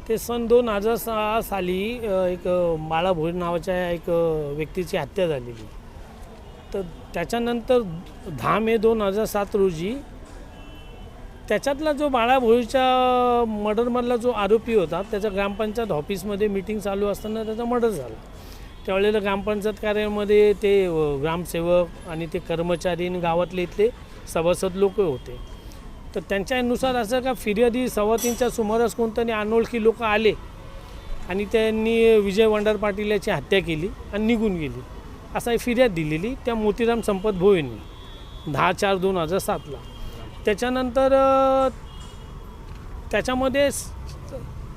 ते सन 2006 साली एक बाळा भोईर नावाच्या एक व्यक्तीची हत्या झालेली. तर त्याच्यानंतर 10 मे 2007 रोजी त्याच्यातला जो बाळा भोईरच्या मर्डरमधला जो आरोपी होता त्याच्या ग्रामपंचायत ऑफिसमध्ये मीटिंग चालू असताना त्याचा मर्डर झाला. त्यावेळेला ग्रामपंचायत कार्यालयामध्ये ते ग्रामसेवक आणि ते कर्मचारी आणि गावातले इथले सभासद लोक होते. तर त्यांच्यानुसार असं का फिर्यादी 3:15च्या सुमारास कोणतरी अनोळखी लोक आले आणि त्यांनी विजय वंडार पाटील याची हत्या केली आणि निघून गेली असा फिर्याद दिलेली त्या मोतीराम संपत भोईंनी 10/4/2007ला. त्याच्यानंतर त्याच्यामध्ये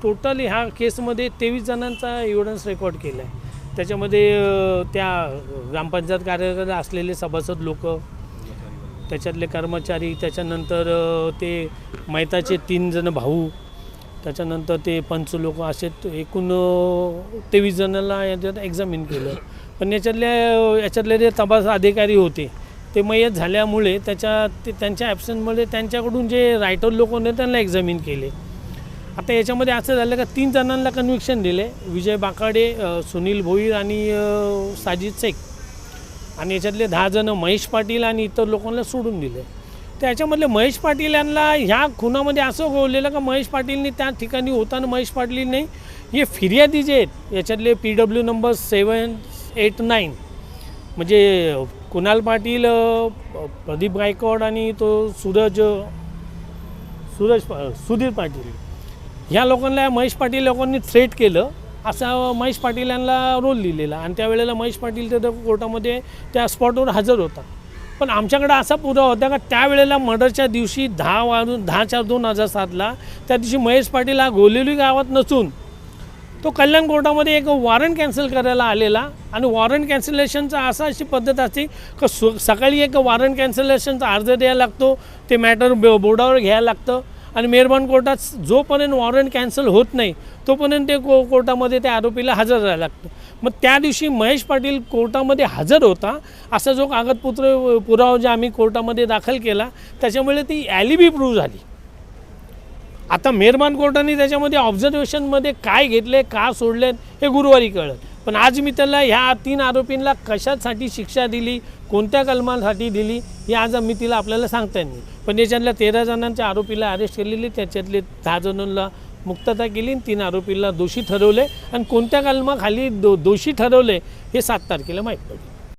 टोटल ह्या केसमध्ये 23 जणांचा एव्हिडन्स रेकॉर्ड केला आहे. त्याच्यामध्ये त्या ग्रामपंचायत कार्यालयात असलेले सभासद लोक, त्याच्यातले कर्मचारी, त्याच्यानंतर ते मैताचे 3 जण भाऊ, त्याच्यानंतर ते पंच लोक, असे एकूण 23 जणांना याच्यात एक्झामिन केलं. पण याच्यातले जे तपास अधिकारी होते ते मयत झाल्यामुळे त्यांच्या ॲब्सेंटमुळे त्यांच्याकडून जे रायटर लोक होते त्यांना एक्झामिन केले. आता याच्यामध्ये असं झालं का 3 जणांना कन्व्हिक्शन दिले, विजय बाकाडे, सुनील भोईर आणि साजिद शेख, आणि याच्यातले 10 जण महेश पाटील आणि इतर लोकांना सोडून दिले. त्याच्यामधले महेश पाटील यांना ह्या खुनामध्ये असं गोवलेलं का महेश पाटीलनी त्या ठिकाणी होताना महेश पाटीलनी हे फिर्यादी जे आहेत याच्यातले PW नंबर 789 म्हणजे कुणाल पाटील, प्रदीप गायकवाड आणि तो सुधीर पाटील, ह्या लोकांना महेश पाटील लोकांनी थ्रेट केलं असा महेश पाटील यांना रोल लिहिलेला. आणि त्यावेळेला महेश पाटील ते कोर्टामध्ये त्या स्पॉटवर हजर होता. पण आमच्याकडे असा पुरावा होता का त्यावेळेला मर्डरच्या दिवशी 10/4/2007ला त्या दिवशी महेश पाटील हा गोलेली गावात नसून तो कल्याण कोर्टामध्ये एक वॉरंट कॅन्सल करायला आलेला. आणि वॉरंट कॅन्सलेशनचा अशी पद्धत असते का सकाळी एक वॉरंट कॅन्सलेशनचा अर्ज द्यायला लागतो, ते मॅटर बोर्डावर घ्यायला लागतं आणि मेहरबान कोर्टात जोपर्यंत वॉरंट कॅन्सल होत नाही तोपर्यंत ते कोर्टामध्ये त्या आरोपीला हजर राहायला लागतं. मग त्या दिवशी महेश पाटील कोर्टामध्ये हजर होता असा जो पुरावा जे आम्ही कोर्टामध्ये दाखल केला त्याच्यामुळे ती ॲलिबी प्रूव्ह झाली. आता मेहरबान कोर्टाने त्याच्यामध्ये ऑब्झर्वेशनमध्ये काय घेतले, का सोडले हे गुरुवारी कळलं. पण आज मी त्याला ह्या 3 आरोपींना कशासाठी शिक्षा दिली, कोणत्या कलमासाठी दिली हे आज मी तिला आपल्याला सांगता नाही. पण याच्यातल्या 13 जणांच्या आरोपीला अरेस्ट केलेली, त्याच्यातले 10 जणांना मुक्तता केली, 3 आरोपीला दोषी ठरवले आणि कोणत्या कलमाखाली दोषी ठरवले हे 7 तारखेला माहीत पडले.